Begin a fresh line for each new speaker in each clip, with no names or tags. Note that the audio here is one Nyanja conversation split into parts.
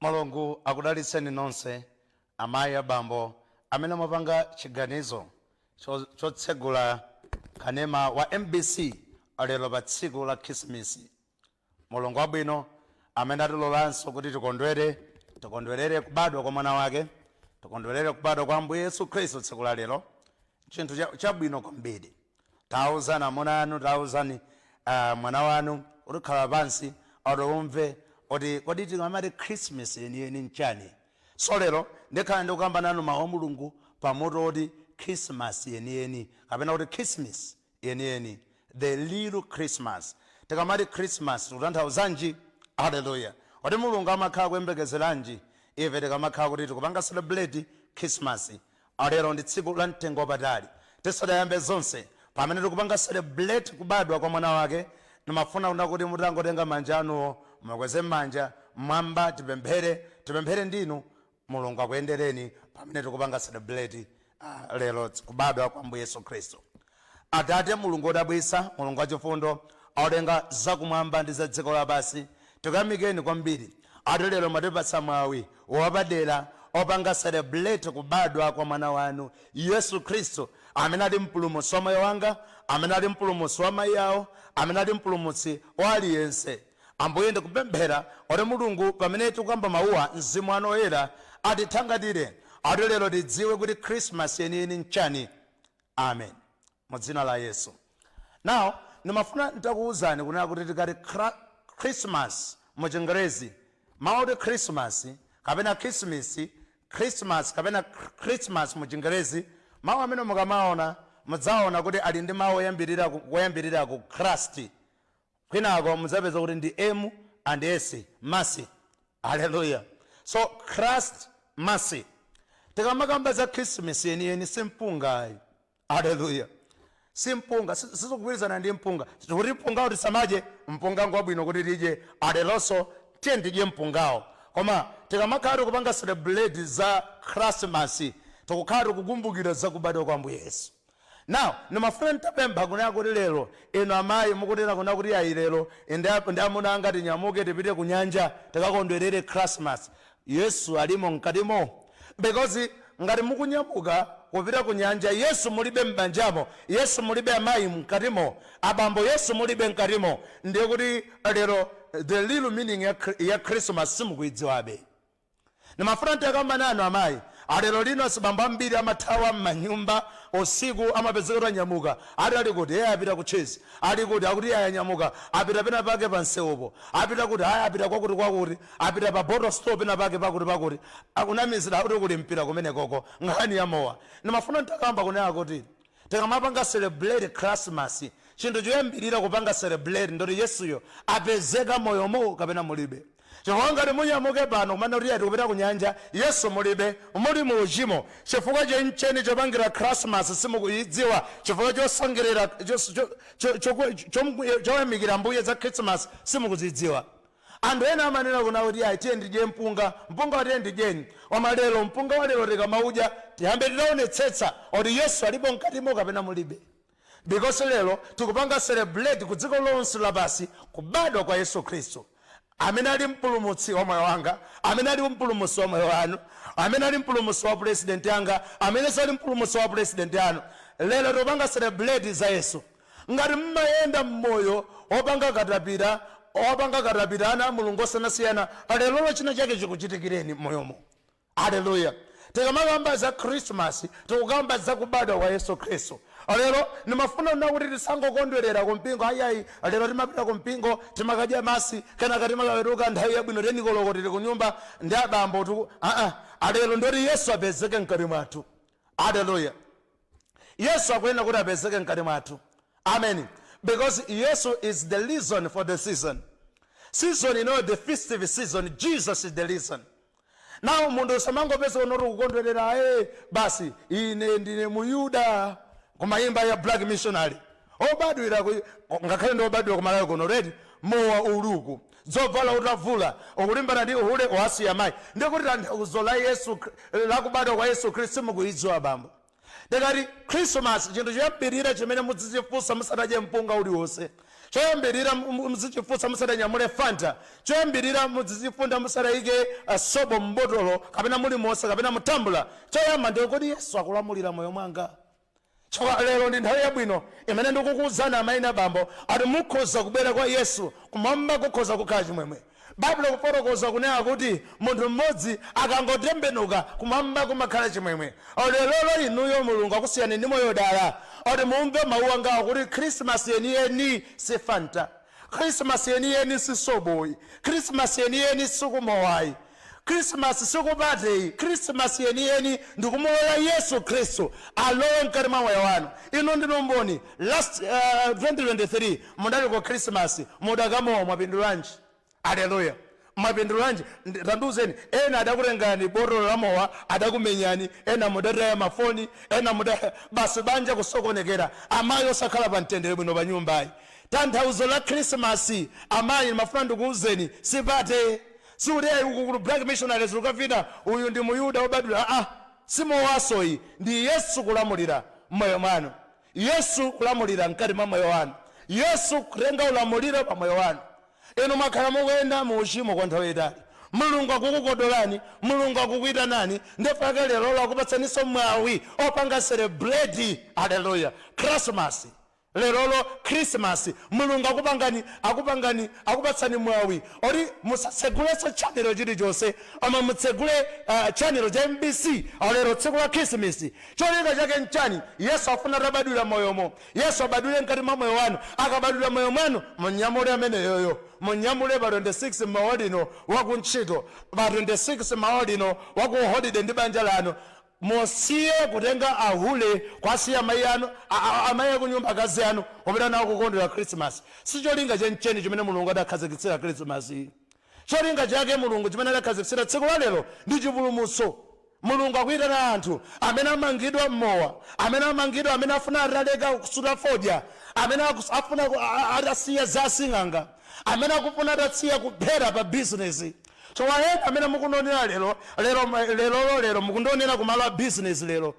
Mulungu akudalitseni nonse amayi abambo amene mwapanga chiganizo chotsegula kanema wa MBC lero pa tsiku la khirisimasi. Mulungu wabwino amene atilolanso kuti tikondwerere kubadwa kwa mwana wake, tikondwerere kubadwa kwa Ambuye Yesu Khristu tsiku la lero. Chinthu chabwino kwambiri. Tauzani amuna anu, tauzani mwana wanu utikhala pansi umve kodi tikamati khirisimasi yeniyeni nchani. So lero ndikhala ndikukamba nanu mawu a Mulungu pamutu oti khirisimasi yeniyeni kapena kuti khirisimasi yeniyeni, the little Christmas. Tikamati Christmas tikutanthauzanji? Hallelujah. Kodi Mulungu amakhala kuyembekezeranji ife tikamakhala kuti tikupanga celebrate khirisimasi? Lero ndi tsiku la mtengo wapatali. Tisadayambe zonse pamene tikupanga celebrate kubadwa kwa mwana wake, nimafuna kuna kuti mutangotenga manja anuwo mukweze manja mwamba tipemphere ndinu Mulungu akuyendereni pamene tikupanga celebrate lero kubadwa kwa Ambuye Yesu Khristu. Atate Mulungu wodabwitsa, Mulungu wachifundo, olenga zakumwamba ndi za dziko lapansi, tikuyamikeni kwambiri ati lero mwatipatsa mwawi wapadera opanga celebrate kubadwa kwa mwana wanu Yesu Khristu, amene ali mpulumutsi wa moyo wanga, amene ali mpulumutsi wa mayi awo, amene ali mpulumutsi wa aliyense. Ambuye ndikupemphera oti Mulungu pamene tikukamba mawuwa Mzimu wanu woyera atithangatire ati lero tidziwe kuti Christmas yeniyeni nchani. Amen. Mudzina la Yesu. Now nimafuna nitakuwuzani kunena kuti tikati Christmas mu Chingerezi, mawu oti Christmas kapena Christmas kapena Christmas mu Chingerezi, mawu amene mukamaona mudzaona kuti ali ndi mawu oyambirira ku Christ. Kwinako mudzapeza kuti ndi M and S, mercy. Hallelujah. So Christ, mercy. Tikamakamba za Christmas yeniyeni simpunga. Hallelujah. Simpunga, sizokugwirizana ndi mpunga. Kuti mpungawo tisamaje mpungango wabwino kuti tije, aleronso tiye ndidye mpungawo. Koma tikamakhala kupanga celebrate za Christmas, tikukhala kukumbukira za kubadwa kwa Ambuye Yesu. Now, nimafuna nitapempha kunena kuti lero inu amayi mukutena kunena kuti ayi lero ndi amuna anga tinyamuke tipite ku nyanja tikakondwerere Christmas. Yesu alimo mkatimo. Because ngati mukunyamuka kupita ku nyanja, Yesu mulibe m'banjamo, Yesu mulibe amayi mkatimo, abambo Yesu mulibe mkatimo, ndiye kuti lero the little meaning ya Christmas simukuidziwabe. Nimafuna ntakamba nanu amayi, alero lino sibamba mbiri amathawa m'manyumba usiku amapezeka nyamuka ali kuti apita ku chesi, ali kuti akuti ayanyamuka apita pena pake pa nsewupo, apita kuti apita kwakuti apita pa bottle store pena pake pakuti akunamizira akuti kuti mpira kumene koko nkhani ya mowa. Nimafuna ntakamba kunena kuti tikamapanga celebrate Christmas, chinthu choyambirira kupanga celebrate ndoti Yesuyo apezeka moyomo kapena mulibe. Chifukwa ngati munyamuke pano kumene kuti tikupita ku nyanja, Yesu mulibe, muli mu uchimo, chifukwa chencheni chopangira Christmas simukuyidziwa, chifukwa chosangirira choyamikira mbuye za Christmas simukuzidziwa. Anthu ena amanena kuna kuti ayi tiye ndidye mpunga watiye ndidyeni, koma lero mpunga wa lero tikamauja tiyambe titaonetsetsa kuti Yesu alipo mkatimo kapena mulibe. Because lero tikupanga celebrate ku dziko lonse lapansi kubadwa kwa Yesu Khristu, amene ali mpulumutsi wa moyo wanga, amene ali mpulumutsi wa moyo wanu, amene ali mpulumutsi wa president yanga, amene sali mpulumutsi wa president yanu. Lero topanga celebrate za Yesu. Ngati mmayenda mmoyo opanga katapira ana Mulungu osanasiyana, lero china chake chikuchitikireni moyomo. Hallelujah. Tikamakamba za Christmas, tikukamba za kubadwa kwa Yesu Khristu. Lero nimafuna kuti tisangokondwerera kumpingo ayayi, lero timapita kumpingo timakadya masi kenaka timakaweruka nthawi yabwino tenikoloko tili kunyumba ndi abambo tu. Lero ndoti Yesu apezeke mkati mwathu. Hallelujah. Yesu akuyenera kuti apezeke mkati mwathu. Amen. Because Yesu is the reason for the season. Season, you know, the festive season, Jesus is the reason. Now mundu samangopeza unoti kukondwerera basi ine ndine muyuda kumayimba ya black missionary obadwira ngakhale ndi obadwira ku Malawi kuno ready mowa uluku zovala utavula ukulimbana ndi uhule wasiya mayi, ndikuti tanthauzo la Yesu la kubadwa kwa Yesu Khristu mukuidziwa bambo. Dekati Christmas chinthu choyambirira chimene muzizifunsa musadadye mpunga uliwonse, choyambirira muzichifunsa musatanyamule fanta, choyambirira muzifunda musatayike sobo mbotolo kapena muli mosa kapena mutambula. Choyamba ndi kodi Yesu akulamulira moyo mwanga. Chokha lero ndi nthawi yabwino imene ndikukuwuzani amayi ndi abambo ati mukhoza kubwera kwa Yesu kumwamba kukhoza kukhala chimwemwe. Baibulo kufotokoza kunena kuti munthu mmodzi akangotembenuka kumwamba kumakhala chimwemwe. Lero inuyo Mulungu akusiyani ndi moyo dala. Oti mumve mawu anga kuti khirisimasi yeniyeni si fanta, khirisimasi yeniyeni si soboyi, khirisimasi yeniyeni si kumowayi, khirisimasi sikupateyi, khirisimasi yeniyeni ndikumulola Yesu Khristu alowe mkati mwa moyo wanu. Ino ndino mboni last 2023 mudali kwa khirisimasi mudakamowa mwapindulanji. Haleluya. Mwapindulanji tanduzeni ena adakutengani botolo la mowa adakumenyani, ena mudataya mafoni, ena basi banja kusokonekera amayi osakhala pa mtendere bwino pa nyumbayi. Tathauzo la khirisimasi amayi mafuna ndikuwuzeni sipate. Siuleyi uku black missionaries ukafika uyu ndi muyuda obadwira simowasoyi ndi Yesu kulamulira moyo mwanu. Yesu kulamulira mkati mwa moyo wanu. Yesu kutenga ulamuliro pa moyo wanu. Eno makhala mukuyenda mu uchimo kwa nthawi yayitali. Mulungu akukukodolani, Mulungu akukuyitanani, ndefaka lero akupatsaniso mwawi opanga celebrate. Haleluya. Christmas. Lero Christmas Mulungu akupatsani mwawi ori musatseguleso channel chilichonse ama mutsegule channel cha MBC lero tsiku la Christmas. Cholinga chake nchani? Yesu afuna rabadula moyomo. Yesu abadule mkati mwa moyo wanu. Akabadula moyo mwanu munyamule amene yoyo. Munyamule pa 26 mawadino wakuntchito, pa 26 mawadino waku holiday ndi banja lanu. Mosiye kutenga ahule kwasiya amayi anu, amayi akunyumba akazi anu kupita nawo kukondwera Christmas. Si cholinga chenicheni chimene Mulungu adakhazikitsira Christmas. Cholinga chake Mulungu chimene adakhazikitsira tsiku la lero ndi chipulumutso. Mulungu akuyitana anthu amene amangidwa mmowa, amene amangidwa, amene afuna ataleka kusuta fodya, amene afuna atasiya zasing'anga, amene akufuna atasiya kuphera pa business. So wahenda amene mukundonera lero mukundonera kumalo a business lero.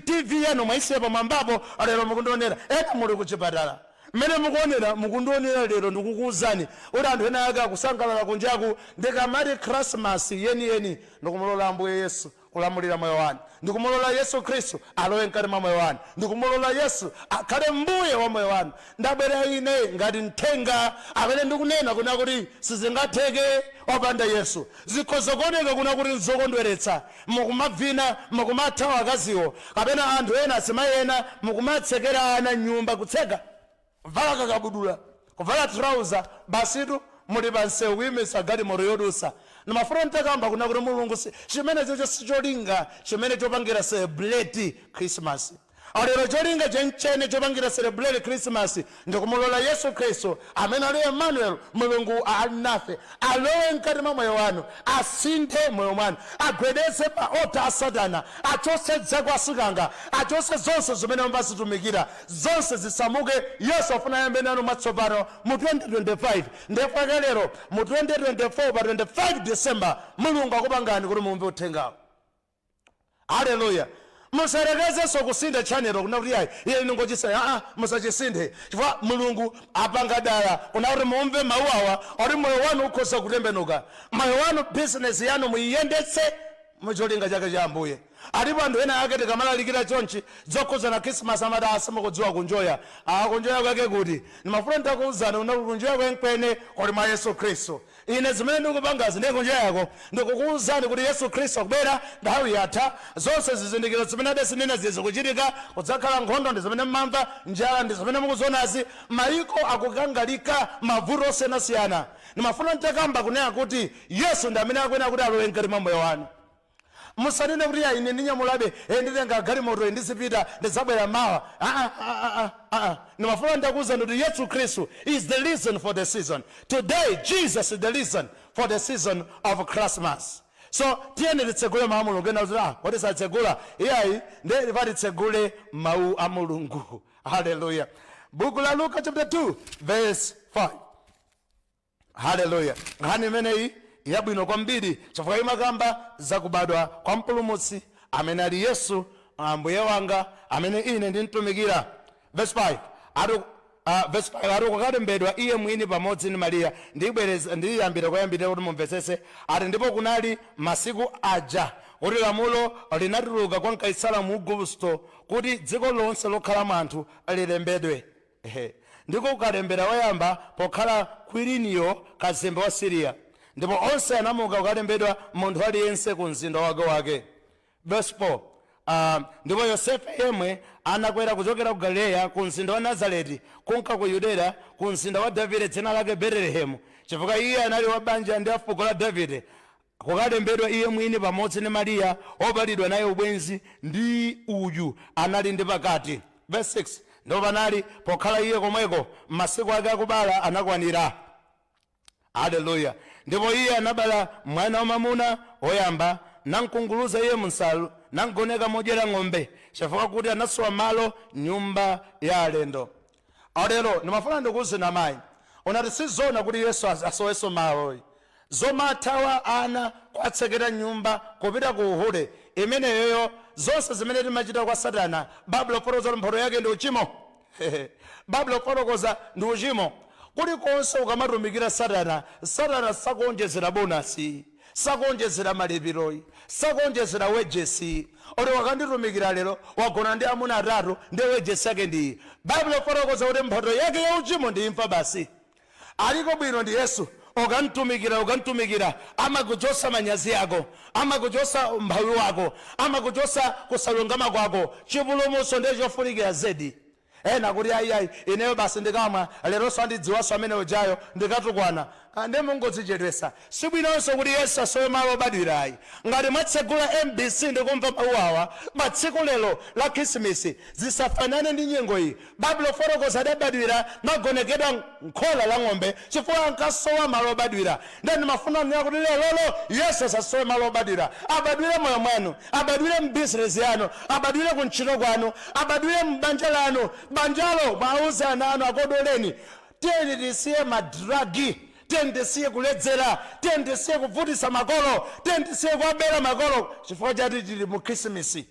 TV yanu mwaisiya pamwambapo lero mukundonera. Ena muli kuchipatala. Mene mukuonera mukundonera lero ndikukuwuzani kuti anthu ena ake akusangalala kunjaku ndikamati Christmas yeniyeni ndikumulola Ambuye Yesu kulamulira moyo wanu. Ndikumulola Yesu Khristu alowe mkati mwa moyo wanu. Ndikumulola Yesu akhale mbuye wa moyo wanu. Ndabwera ine ngati mthenga amene ndikunena kuna kuti sizingatheke opanda Yesu. Zikhoza kuoneka kuna kuti nzokondweretsa, mukumavina, mukumathawa akaziwo, kapena anthu ena asimayi ena mukumatsekera ana nyumba kutseka vala kakabudula, kuvala trouser, basitu muli pansewu kuyimisa gadi moto yodusa. Nimafuna ntakamba kuna kuti Mulungu chimene chocho sicholinga chimene chopangira celebrate Christmas. Lero cholinga chenicheni chopangira celebrate Christmas ndikumulola Yesu Khristu amene ali Emmanuel, Mulungu ali nafe, alowe mkati mwa moyo wanu, asinthe moyo mwanu, agwedeze pa ota a Satana, achose dzako asikanga, achose zonse zimene mumbazitumikira, zonse zisamuke. Yesu afuna yambe nanu matsopano mu 2025. Ndefaka lero mu 2024 pa 25 December Mulungu akupangani kuti mumve uthengawo. Haleluya. Musarekeze sokusinde channel kuna kuti iye ningochisa musachisinde chifukwa Mulungu apanga dala kuna kuti mumve mawu awa oti moyo wanu ukhoza kutembenuka, moyo wanu business yanu muyiyendetse mucholinga chake cha Ambuye. Alipo anthu ena ake tikamalalikira chonchi zokhuza na Christmas amati asimukudziwa kunjoya. Kunjoya kwake kuti nimafuna ntakuwuzani una kunjoya kwenkweni kuli mwa Yesu Khristu. Ine zimene ndikupangazi ndi kunjoya yako ndikukuwuzani kuti Yesu Khristu akubwera nthawi yatha. Zonse zizindikiro zimene adesinena zikuchitika, kudzakhala nkhondo ndi zimene mmamva, njala ndi zimene mukuzonazi, mayiko akukangalika, mavuto osiyanasiyana. Nimafuna ntakamba kunena kuti Yesu ndi amene akwena kuti alowe mkati mwa moyo wanu. Musanene kuti ine ndinyamulabe nditenga galimoto ndizipita ndizabwera mawa. Nimafuna ndakuwuzani kuti Yesu Khristu is the reason for the season. Today Jesus is the reason for the season of Christmas. So tiyeni titsegule mawu a Mulungu. Ena kuti kodi satsegula iyayi ndi patitsegule mawu a Mulungu. Hallelujah. Buku la Luka chapter 2 verse 5. Hallelujah. Nkhani imeneyi yabwino kwambiri chifukwa imakamba zakubadwa kwa mpulumutsi amene ali Yesu Ambuye wanga amene ine ndimtumikira. Verse 5. verse 5 ari kwakalembedwa iye mwini pamodzi ndi Mariya ndiyambira kuyambira kuti mumvetsese ati ndipo kunali masiku aja kuti lamulo linatuluka kwa Kaisara mu Augusto kuti dziko lonse lokhala anthu lilembedwe. Ndiko kukalembera woyamba pokhala Quiriniyo kazembe wa Siriya, ndipo onse anamuka kukalembedwa munthu aliyense ku mzinda wake. Verse 4 ndipo Yosefe yemwe anakwera kuchokera ku Galileya ku mzinda wa Nazareti kunka ku Yudeya ku mzinda wa Davide dzina lake Betelehemu, chifukwa iye anali wa banja ndi fuko la Davide, kukalembedwa iye mwini pamodzi ndi Mariya opalidwa naye ubwenzi ndi uyu anali ndi pakati. Verse 6 ndipo panali pokhala iye komweko masiku ake akubala anakwanira. Haleluya. Ndipo iye anabala mwana wamamuna woyamba namkunguluza iye munsalu namgoneka modyera ng'ombe chifukwa kuti anasowa malo nyumba ya alendo. Lero ndimafuna ndikuwuzeni amayi unati sizona kuti Yesu asoweso malo zomathawa ana kwatsekera nyumba kupita ku uhule imeneyoyo zonse zimene timachita kwa Satana Baibulo fotokoza mphoto yake ndi uchimo. Baibulo fotokoza ndi uchimo. Kulikonse ukamatumikira Satana sakuonjezera bonasi, sakuonjezera malipiroyi, sakuonjezera wejesi. Ore wakanditumikira lero wagona ndi amuna atatu ndi wejesi yake ndi Baibulo fotokoza kuti mphoto yake ya uchimo ndi imfa basi. Aliko bwino ndi Yesu ukantumikira amakuchosa manyazi yako, amakuchosa mphawi wako, amakuchosa kusalungama kwako. Chipulumutso ndiye chofunikira zedi. Ena kuti ayi ineyo basi ndikamwa leronso andidziwaso amene ujayo ndikatukwana ndi mungodzichedwesa. Sibwinonso kuti Yesu asowe malo obadwira ayi. Ngati mwatsegula MBC ndikumva mawu awa pa tsiku lero la Khirisimasi zisafanane ndi nyengo iyi. Baibulo fotokoza adabadwira nagonekedwa nkhola la ng'ombe chifukwa ankasowa malo obadwira. Ndeni mafuna nena kuti lero Yesu asasowe malo obadwira. Abadwire moyo mwanu, abadwire mbizinesi yanu, abadwire kuntchito kwanu, abadwire mbanja lanu. Banjalo mauze ana anu akodoleni. Tiyeni tisiye madragi, tiyeni tisiye kuledzera, tiyeni tisiye kuvutisa makolo, tiyeni tisiye kuwabera makolo chifukwa chati tili mu Khirisimasi.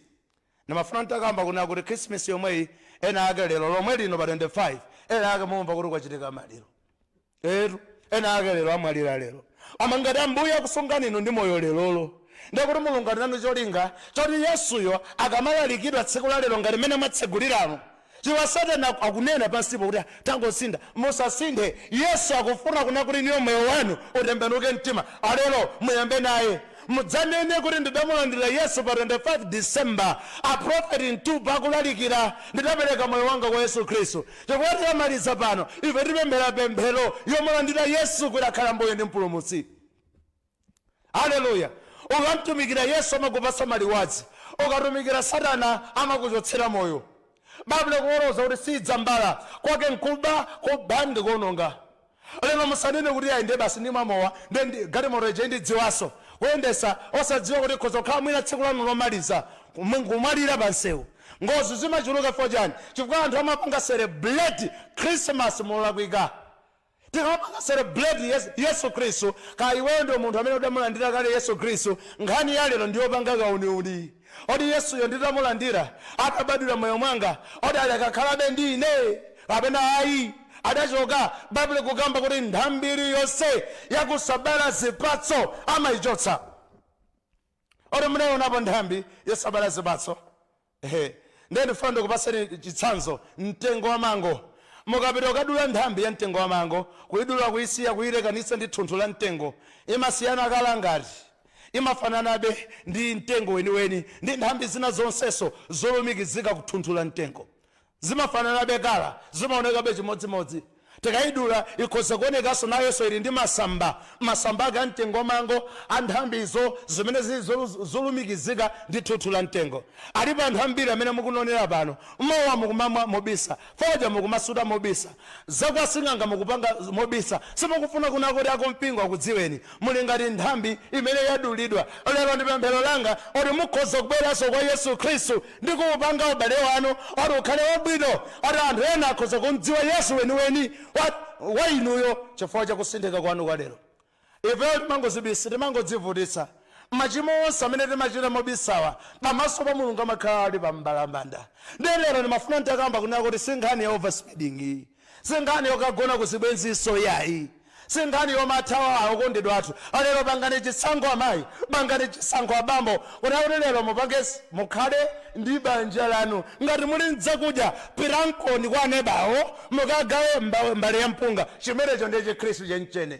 Ndimafuna ntakamba kuna kuti Khirisimasi yomweyi ena ake lero lomwe lino pa 25 ena ake mumva kuti kwachitika maliro. Ena ake lero amwalira lero. Ama ngati Ambuye akusungani inu ndi moyo lelolo. Ndikuti Mulungu ali nanu cholinga choti Yesuyo akamalalikidwa tsiku la lero ngati mmene mwatsegulirano. Chiwa Satana akunena pansipo kuti tangosinda musasinde. Yesu akufuna kuna kuti niyo moyo wanu utembenuke mtima. Alero muyambe naye mudzanene kuti ndidamulandira Yesu pa 25 December a prophet mtupa akulalikira ndidapereka moyo wanga kwa Yesu Khristu. Chifukwa tikamaliza pano ife tipemphera pemphero yomulandira Yesu kuti akhala Mbuye ndi Mpulumutsi. Haleluya. Ukamtumikira Yesu amakupasa maliwazi, ukatumikira Satana amakuchotsera moyo. Baibulo kuwoloza kuti sidzambala kwake nkuba kubandi kononga. Lero musanene kuti ayi ndiye basi ndimamowa ndi galimoto ije ndidziwaso kuyendesa osadziwa kuti khoza kukhala mwina tsiku lanu lomaliza kumalira pansewu. Ngozi zimachuluka fojani chifukwa anthu amapanga celebrate Christmas molakwika. Tikamapanga celebrate Yesu Khristu kaya iweyo ndio munthu amene udamulandira kale Yesu Khristu nkhani ya lero ndiyopanga kauniuni. Odi Yesu yo nditamulandira akabadwira moyo mwanga odi akakhalabe ndi ine kapena ayi adachoka. Baibulo kugamba kuti nthambi iliyonse yakusabala zipatso amayichotsa. Odi munaonapo nthambi yosabala zipatso? Ndiye ndifuna ndikupaseni chitsanzo mtengo wa mango. Mukapita ukadula nthambi ya mtengo wa mango kuidula kuyisiya kuyilekanitsa ndi thunthu la mtengo imasiyana akala ngati imafananabe ndi mtengo weniweni ndi nthambi zina zonseso zolumikizika kuthunthula mtengo zimafananabe kala zimaonekabe chimodzimodzi. Tikayidula ikhoza kuonekanso nayonso ili ndi masamba ake amtengo mango anthambizo zimene zili zolumikizika ndi thunthu la mtengo. Alipo anthu ambiri amene mukunonera pano mowa mukumamwa mobisa, foja mukumasuda mobisa, zakwasing'anga mukupanga mobisa, simukufuna kuna kuti akompingo akudziweni muli ngati nthambi imene yadulidwa. Lero ndi pemphero langa oti mukhoza kubweranso kwa Yesu Khristu ndi kuupanga ubale wanu oti ukhale wabwino oti anthu ena akhoza kumdziwa Yesu weniweni wa inuyo chifukwa chakusindika kwanu kwa lero. Ife timangozibisa timangodzivutitsa machimo onse amene timachita mobisawa pamaso pa Mulungu amakhala ali pambalambanda. Ndi lero ndimafuna nditakamba kunena kuti sinkhani ya overspeeding, singani yokagona kuzibwenziso yayi, singani yomathawa akondedwa athu. Alero bangani chisango amayi, bangani chisango abambo, kuti lero mupange mukhale ndi banja lanu. Ngati muli ndzakudya pirankoni kwa anebawo mukagawe mbale ya mpunga. Chimenecho ndiye Chikhristu chenicheni.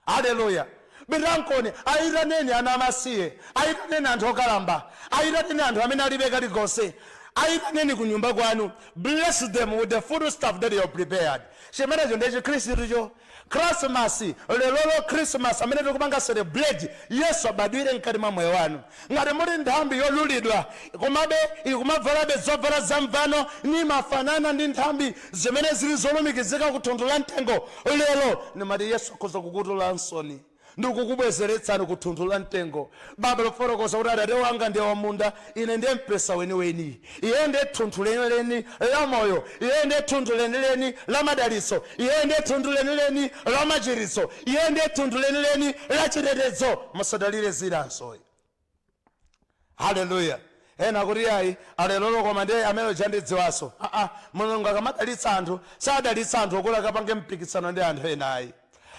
Haleluya. Pirankoni ayitaneni ana amasiye, ayitaneni anthu okalamba, ayitaneni anthu amene alibe kalikonse, ayitaneni ku nyumba kwanu. Bless them with the food stuff that you have prepared. Chimenecho ndiye Chikhristucho. Khirisimasi, lero Christmas amene tikupanga celebrate Yesu abadwire mkati mwa moyo wanu. Ngati muli nthambi yolulidwa komabe ikumavalabe zovala zamvano ni mafanana ndi nthambi zimene zili zolumikizika ku thundu la mtengo, lero nimati Yesu akhoza kukutula nsoni ndikukubwezeretsani ku thundu la mtengo. Baba loforokoza kuti Atate wanga ndiye wamunda, ine ndiye mpesa weni. Iye ndiye thunthu lenileni la moyo, iye ndiye thunthu lenileni la madalitso, iye ndiye thunthu lenileni la machiritso, iye ndiye thunthu lenileni la chitetezo. Musadalire zilanso. Haleluya. Ena kuti ayi alelo koma ndiye amene chandidziwaso. Mulungu akamadalitsa anthu sadalitsa anthu okuti akapange mpikisano ndi anthu ena ayi.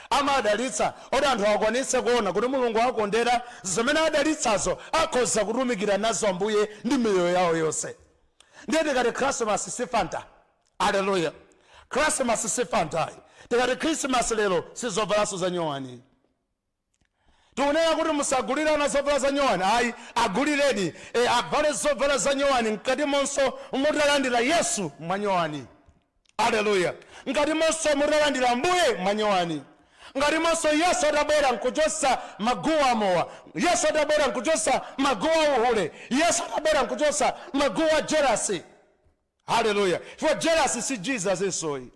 Amadalitsa oti anthu akwanitse kuona kuti Mulungu akondera zimene adalitsazo akhoza kutumikira nazo Ambuye ndi miyoyo yawo yonse. Ndiye tikati Khirisimasi si fanta. Haleluya. Khirisimasi si fanta. Tikati Khirisimasi lero si zovalaso za nyowani. Tikunena kuti musagulirana zovala za nyowani, ayi agulireni avale zovala za nyowani mkati monso mutalandira Yesu mwa nyowani. Haleluya. Mkati monso mutalandira Ambuye mwa nyowani. Ngati monso Yesu atabwera nkuchosa maguwa amowa, Yesu atabwera nkuchosa maguwa uhule, Yesu atabwera nkuchosa maguwa jealousy. Haleluya. For jealousy si Jesus isoyi.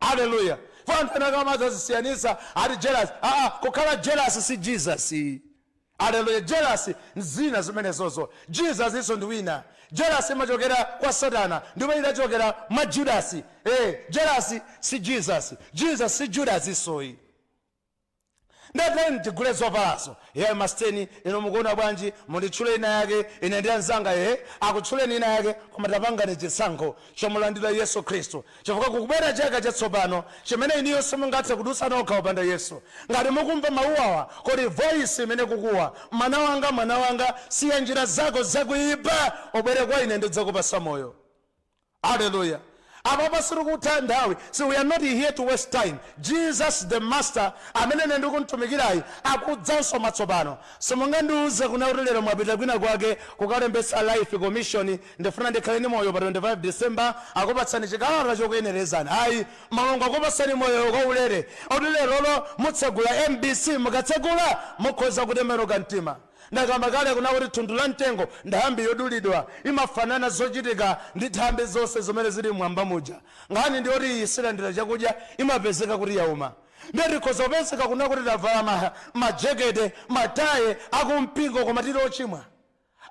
Haleluya. For anthu akamaza zisiyanisa ati jealousy, kukhala jealousy si Jesus. Haleluya. Jealousy nzina zimenezozo. Jesus iso ndi wina. Jealousy imachokera kwa Satana, ndipo inachokera mwa Judas. Jealousy si Jesus. Jesus si Judas isoyi. Ndeteni tigule zovalazo. Masteni ino mukuona bwanji munditchule ina yake, ine ndi anzanga akutchuleni ina yake, koma tapangani chisankho chomulandira Yesu Khristu. Chifukwa kukubwera chaka chatsopano chimene iniyo simungathe kudusa nokha upanda Yesu. Ngati mukumva mawu awa, kodi voice imene kukuwa, mwana wanga siya njira zako zakuipa, ubwere kwa ine ndidzakupasa moyo. Haleluya. Ababa sirukutha nthawi. So we are not here to waste time. Jesus the master amene nende kuntumikirayi akudzanso matsopano. Simungandiuze kuna kuti lero mwapita kwina kwake kukalembesa life commission ndifuna ndikhaleni moyo pa 25 December akupatsani chikalata chokuyenerezani. Ayi Mulungu akupatsani moyo kwaulere. Oti lero mutsegula MBC mukatsegula mukhoza kutembenuka mtima. Ndakamba kale kuna kuti thundu la mtengo nthambi yodulidwa imafanana zochitika ndi nthambi zonse zimene zili mwamba muja. Ngani ndi oti isilandira chakudya imapezeka kuti yauma. Ndeti khoza kupezeka kuna kuti tavala majekete mataye akumpingo koma tili ochimwa.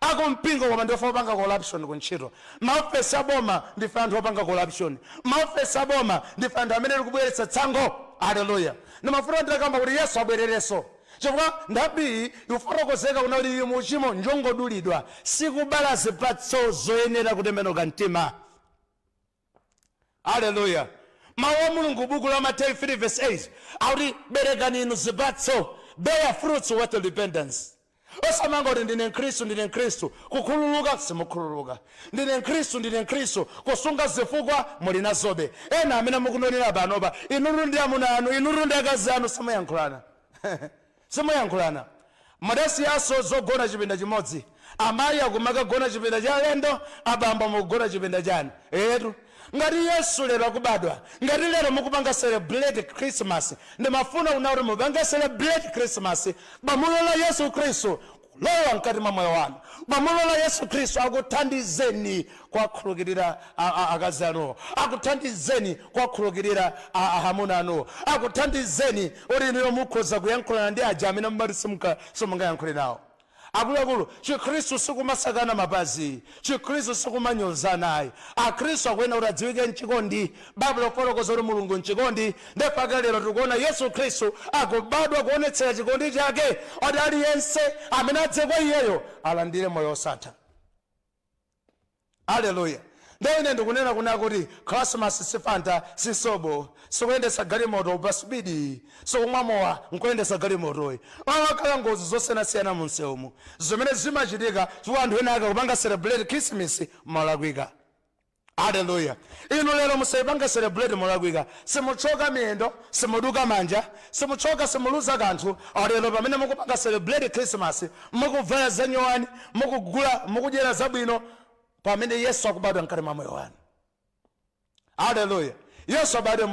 Akumpingo koma ndife opanga corruption kuntchito. Maofesi aboma ndife anthu opanga corruption. Maofesi aboma ndife anthu amene tikubweretsa tsango. Haleluya. Ndimafuna ndakamba kuti Yesu abwererenso. Chifukwa nthambi ikufotokozeka kuna kuti muchimo njongodulidwa sikubala zipatso zoyenera kutembenuka mtima. Haleluya. Mawu a Mulungu buku la Mateyu 3:8 akuti berekani inu zipatso, bear fruits with repentance. Osamanga kuti ndine Khristu kukhululuka simukhululuka, ndine Khristu kusunga zifukwa muli nazobe. Ena amene mukunonera panopa inuru ndi amuna anu, inuru ndi akazi anu simuyankhulana. Simuyankhulana. Madasi aso zogona chipinda chimodzi. Amayi akumakagona chipinda cha alendo, abambo mukugona chipinda chanu. Ngati Yesu lero akubadwa, ngati lero mukupanga celebrate Christmas, ndimafuna kuti mupanga celebrate Christmas pamulola Yesu Khristu kulowa mkati mwa moyo wanu. Pamulola Yesu Khristu akuthandizeni kwakhululukira akazi anu, akuthandizeni kwakhululukira amuna anu, akuthandizeni kuti inu mukhoza kuyankhulana ndi aja amene mumati simungayankhule nawo. Akuluakulu, Chikhristu sikumasakana mapazi, Chikhristu sikumanyoza ayi. Akhristu akuyenera kuti adziwike mchikondi. Baibulo ifotokoza kuti Mulungu mchikondi. Ndipo lero tikuona Yesu Khristu akubadwa kuonetsera chikondi chake kuti aliyense amene adze kwa iyeyo alandire moyo osatha. Haleluya. Ndio ine ndikunena kuna kuti khirisimasi sifanta sisobo sikuyendesa galimoto pa speed sokumwamowa nkuyendesa galimotoyi amakhala ngozi zosiyanasiyana mu msewumu zimene zimachitika chifukwa anthu ena ake kupanga celebrate Christmas molakwika. Hallelujah. Inu lero musayipanga celebrate molakwika, simuchoka miyendo, simuduka manja, simuchoka simuluza kanthu. Lero pamene mukupanga celebrate Christmas mukuvala zanyowani, mukugula mukudyera zabwino pamene Yesu akubadwa mkati mwa moyo wanu. Hallelujah. Yesu abadwa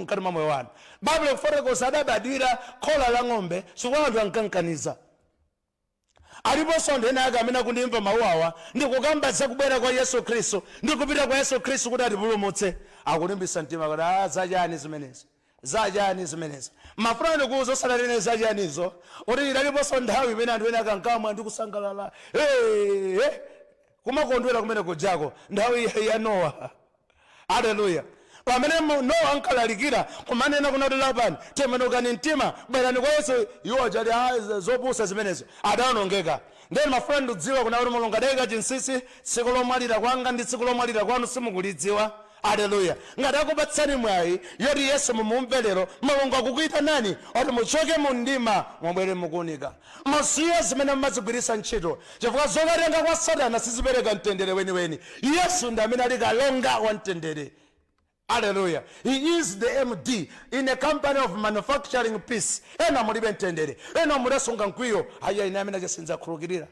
mkati mwa moyo wanu. Bible kufotokoza adabadwira khola la ng'ombe chifukwa anthu ankankaniza. Aliponso anthu ena ake amene kundimva mawu awa ndikukamba za kubwera kwa Yesu Khristu, ndikupita kwa Yesu Khristu kuti atipulumutse, akulimbisa mtima kuti zachani zimenezi, zachani zimenezi. Mafuna ndikuuza osananene zachanizo kuti aliponso nthawi imene anthu ena ake ankamwa ndi kusangalala kumakondwera kumene kujako nthawi ya Nowa. Hallelujah. Pamene Nowa ankalalikira kumanena kuna kuti Labani tembenukani mtima bwerani kwa Yesu, iwo achati zopusa zimenezo adawonongeka. Then mafuna ndidziwa kuna kuti Mulungu adayika chinsinsi tsiku lomwalira kwanga ndi tsiku lomwalira kwanu simukulidziwa. Hallelujah. Ngati akupatsani mwayi yoti Yesu mumumve lero, Mulungu akukuita nani oti muchoke mu mdima mubwere mukuunika, musiye zimene mumazigwiritsa ntchito chifukwa zokatenga kwa Satana sizipereka mtendere weniweni. Yesu ndi amene ali kalonga wa mtendere. Hallelujah. He is the MD in a company of manufacturing peace. Ena mulibe mtendere, ena mudasunga nkwiyo haya ine amene achasinza khulukirira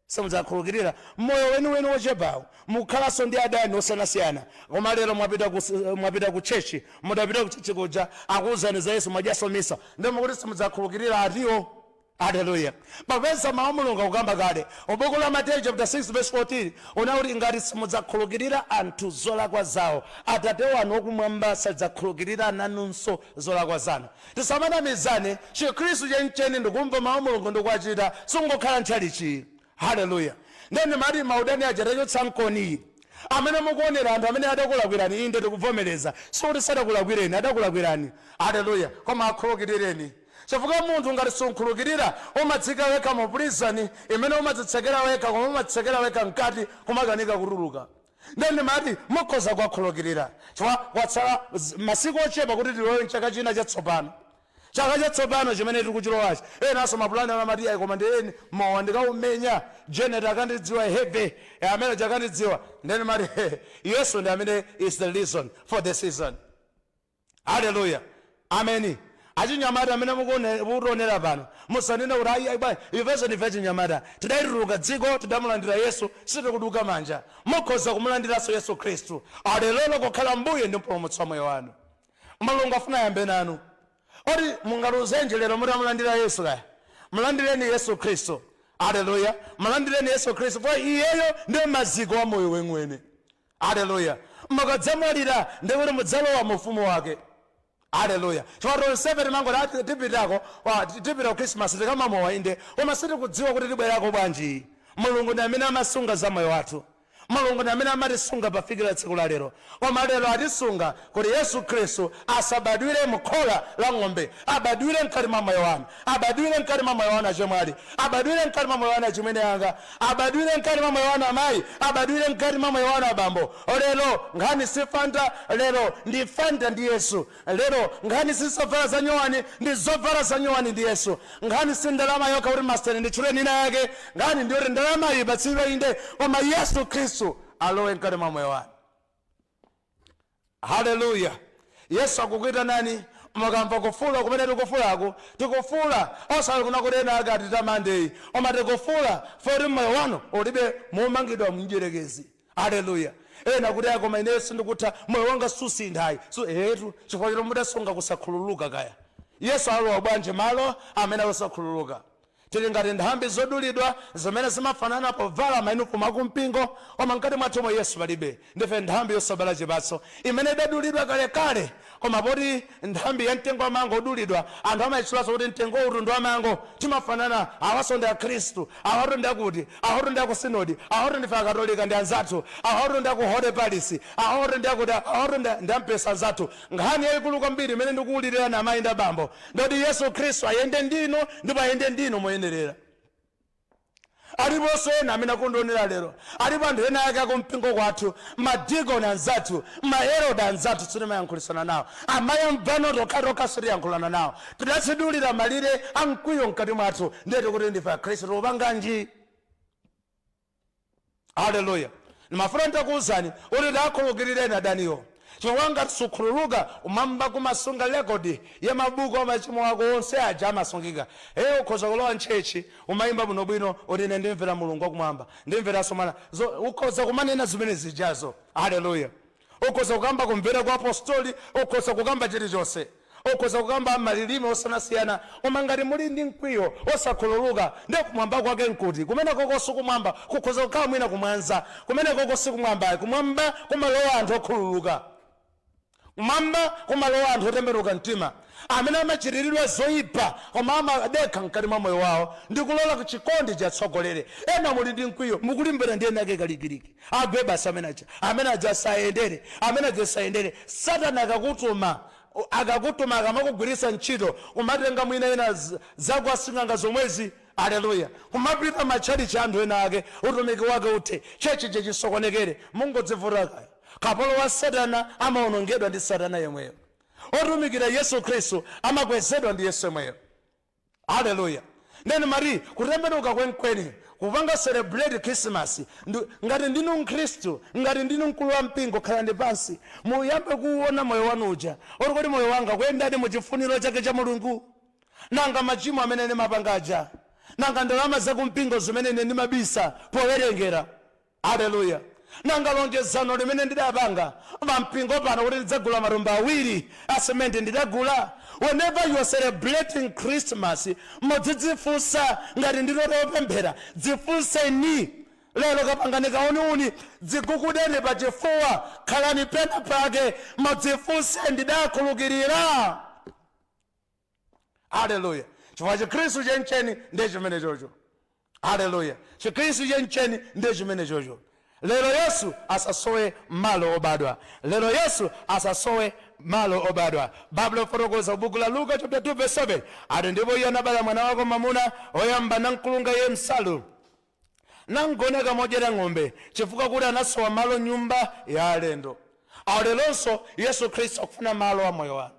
semuza khulukirira moyo wenu wochepawo mukhalaso ndi adani osanasiyana. Koma lero mwapita ku chechi, mudapita ku chechi kuja akuwuzani za Yesu mwadyaso misa ndi mukuti simuza khulukirira atiwo. Hallelujah. Papeza mawu Mulungu akukamba kale m'buku la Mateyu chapter 6 verse 14 unauti ngati simudzakhulukirira anthu zolakwa zawo, Atate wanu wakumwamba sadzakhulukirira nanunso zolakwa zanu. Tisamanamizane, Chikhristu chenicheni ndikumva mawu Mulungu ndikuwachita, sungokhala ntchalichi. Hallelujah. Ndeni mati maudani achitachotsa nkoni amene mukuonera anthu amene adakulakwirani, inde tikuvomereza sikuti sadakulakwireni, adakulakwirani. Hallelujah. Koma akhulukirireni. Chifukwa munthu ngati sunkhulukirira umadzika wekha mu prison imene umadzitsekera wekha, koma umadzitsekera wekha mkati kumakanika kutuluka. Ndeni mati mukhoza kukhulukirira chifukwa kwatsala masiku ochepa kuti tilowe mchaka china chatsopano. Chaka chatsopano chimene tikuchilowachi enaso mapulani amati ayi koma ndiyeni mowa ndikaumenya Janet akandidziwa heve amene chakandidziwa. Ndeni mati Yesu ndi amene is the reason for the season. Hallelujah. Amen. Achinyamata amene mukuonera pano musanene kuti ayi bwana ifeso ndife achinyamata tidayituluka dziko tidamulandira Yesu sitikuduka manja. Mukhoza kumulandiranso Yesu Khristu. Lero kukhala mbuye ndi mpulumutsi wa moyo wanu. Mulungu afuna yambe nanu oti mungaluzenje lero mutamulandira Yesu kaya mulandireni Yesu Khristu. Hallelujah. Mulandireni Yesu Khristu kwa iyeyo ndiye maziko wa moyo wenu. Hallelujah. Mukadzamwalira ndi kuti mudzalowa mu ufumu wake. Hallelujah. Chifukwa 7 mango tipita Christmas tikamamowa inde koma sitikudziwa kuti tibwerako bwanji. Mulungu ndi amene amasunga za moyo wathu. Mulungu ndi amene amatisunga pafikira tsiku la lero. Koma lero atisunga kuti Yesu Khristu asabadwire mukhola la ng'ombe, abadwire mkati mwa moyo wanu, abadwire mkati mwa moyo wanu achemwali, abadwire mkati mwa moyo wanu achimwene yanga, abadwire mkati mwa moyo wanu amayi, abadwire mkati mwa moyo wanu abambo. Lero nkhani si fanta, lero ndi fanta ndi Yesu. Lero nkhani si zovala za nyowani, ndi zovala za nyowani ndi Yesu. Nkhani si ndalama yokha kuti masteni nditchule nina yake, nkhani ndi kuti ndalama ipatsidwe inde koma Yesu Khristu alowe mkati mwa moyo wanu. Hallelujah. Yesu akukuita nani mukamva kufula kumene tikufulako tikufula osali kuna kuti ena akati tamandeyi koma tikufula foti moyo wanu ulibe momangidwa mnjerekezi. Hallelujah. Ena kuti koma ineyo sindikutha moyo wanga susinthayi etu chifukwa choti mudasunga kusakhululuka kaya. Yesu alowa bwanji malo amene akusakhululuka. Tili ngati nthambi zodulidwa zimene zimafanana povala mayunifomu akumpingo koma mkati mwathu Yesu palibe. Ndife nthambi yosabala chipatso imene idadulidwa kalekale koma poti nthambi ya mtengo wamango odulidwa anthu amayitchulanso kuti mtengo uwu ndi wamango timafanana. Awaso ndi Akhristu, awatu ndi akuti, awatu ndi akusinodi, awatu ndife akatolika ndi anzathu, awatu ndi akuhode palisi, awatu ndi akuti, awatu ndi ampesa anzathu. Nkhani yayikulu kwambiri imene ndikuwulirira na amayi ndi abambo ndoti Yesu Khristu ayende ndinu ndipo ayende ndinu moyenerera. aliponso ena amene akundionera lero, alipo anthu ena ake akumpingo kwathu, madikoni anzathu, maheroda anzathu sitimayankhulisana nawo, amayamvano tokatoka sitiyankhulana nawo, tidatsidulira malire amkwiyo mkati mwathu, ndeti kuti ndife akhristu upanganji. Haleluya. Nimafuna nitakuwuzani kuti tidakhululukireni adaniwo. Chifukwa ngati sukhululuka umamba kumasunga rekodi ya mabuku amachimo ako onse aja amasungika. Ukhoza kulowa ntchechi umayimba bwinobwino kuti ine ndimvera Mulungu wakumwamba, ndimveranso mana. Ukhoza kumanena zimene zijazo. Haleluya. Ukhoza kukamba kumvera kwa apostoli, ukhoza kukamba chilichonse, ukhoza kukamba malilime osanasiyana, koma ngati muli ndi mkwiyo osakhululuka ndiye kumwamba kwake nkuti. Kumene koko sikumwamba kukhoza kukhala mwina kumwanza, kumene koko sikumwamba, kumwamba kumalowa anthu okhululuka, kumwamba kumalowa anthu otembenuka mtima, amene amachiriridwa zoyipa koma amadekha mkati mwa moyo wawo ndi kulola kuchikondi chatsogolere. Ena muli ndi mkwiyo mukulimbira ndi ena ake kalikiliki, agwe basi amene aja asayendere, amene aja asayendere. Satana akakutuma akamakugwirisa ntchito umatenga mwina ena zakwasing'anga zomwezi. Haleluya. Kumapita matchalichi anthu ena ake utumiki wake uthe chechi chisokonekere, mungodzivuta kaya. Kapolo wa Satana amaonongedwa ndi Satana yemweyo, otumikira Yesu Khristu amakwezedwa ndi Yesu yemweyo. Haleluya. Nene mari kutembenuka kwenkweni kupanga celebrate Christmas, ngati ndinu mkhristu, ngati ndinu mkulu wa mpingo, khalani pansi muyambe kuona moyo wanu uja oti kodi moyo wanga kuyendadi muchifuniro chake cha Mulungu, nanga machimo amene ndimapangaja, nanga ndalama zakumpingo zimene ine ndimabisa powerengera. Haleluya. Nanga lonjezano limene ndidapanga pampingo pano kuti ndidzagula marumba awiri asementi ndidagula. Whenever you are celebrating Christmas, mudzidzifunsa ngati ndilotopemphera, dzifunseni lero kapangani kauniuni dzigugudeni pachifuwa, khalani pena pake mudzifunse ndidakhululukirira. Haleluya. Chifukwa Chikhristu chencheni ndiye chimene chocho. Haleluya. Chikhristu chencheni ndiye chimene chocho. Lero Yesu asasowe malo obadwa. Lero Yesu asasowe malo obadwa. Bablo fotokoza buku la Luka chapter 2 verse 7. Ati ndipo iye anabala mwana wako mamuna oyamba nankulunga ye msalu, nangoneka modyera ng'ombe, chifukwa kuti anasowa malo nyumba ya alendo. Alelonso Yesu Khristu akufuna malo a moyo wanu.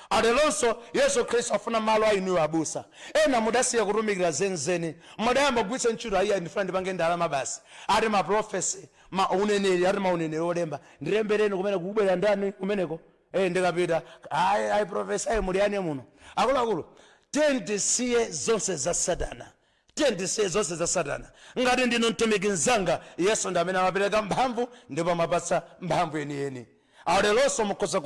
Alelonso Yesu Khristu afuna malo a inu abusa. Ena mudasiya kutumikira zenzeni, mudayamba kugwitsa ntchito ayi ndifuna ndipange ndalama basi. Ati ma prophecy, ma uneneri, ati ma uneneri olemba. Ndilembereni kumene kubwera ndani kumeneko. Ndikapita ayi professor ayi muliyani muno. Akuluakulu, tendisiye zonse za Satana. Tendisiye zonse za Satana. Ngati ndinu mtumiki mzanga, Yesu ndi amene amapereka mphamvu ndipo amapatsa mphamvu yeniyeni. Alelonso mukhoza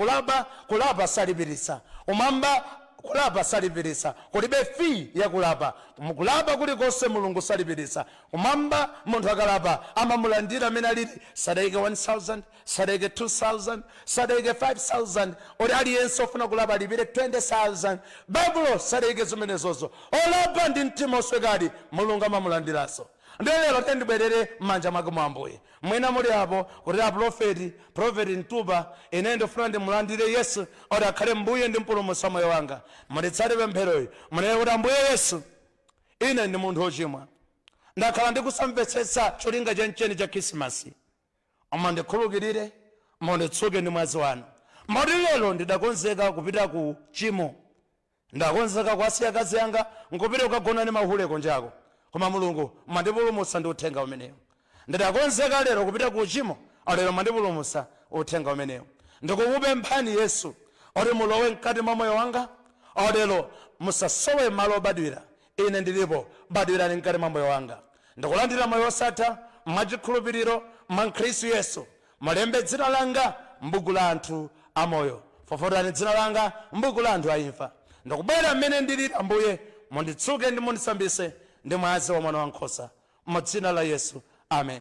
kulapa salipirisa. Umamba kulapa salipirisa. Kulibe fee ya kulapa. Mukulapa kulikonse Mulungu salipirisa. Umamba munthu akalapa amamulandira amene alili sadeke 1,000, sadeke 2,000, sadeke 5,000. Oti aliyense ofuna kulapa alipire 20,000. Baibulo sadeke zimenezozo. Olapa ndi mtima oswekadi Mulungu amamulandiranso. Ndilelo tendibwerere m'manja mwake mwa Ambuye. Mwina muli apo kuti profeti Ntuba ine ndifuna ndimulandire Yesu oti akhale mbuye ndi mpulumutsi wa moyo wanga. Mulitsate pempheroyi munene kuti Ambuye Yesu, ine ndi munthu wochimwa, ndakhala ndikusamvetsetsa cholinga chenicheni cha Khirisimasi. Mundikhululukire, munditsuke ndi mwazi wanu. Moti lero ndidakonzeka kupita ku chimo, ndakonzeka kuwasiya akazi yanga nkupita kukagona ndi mahule konjako, koma Mulungu mandipulumutsa ndi uthenga umenewo. Ndidakonzeka lero kupita ku chimo, lero mandipulumutsa uthenga umenewo. Ndikukupemphani Yesu oti mulowe mkati mwa moyo wanga. Lero musasowe malo obadwira, ine ndilipo, badwirani mkati mwa moyo wanga. Ndikulandira moyo wosatha mwachikhulupiriro mwa Khristu Yesu. Mulembe dzina langa m'buku la anthu amoyo, fofotani dzina langa m'buku la anthu aimfa. Ndikubwera mmene ndilili Ambuye, munditsuke ndi mundisambise ndi mwazi wa mwana wankhosa, m'dzina la Yesu. Amen.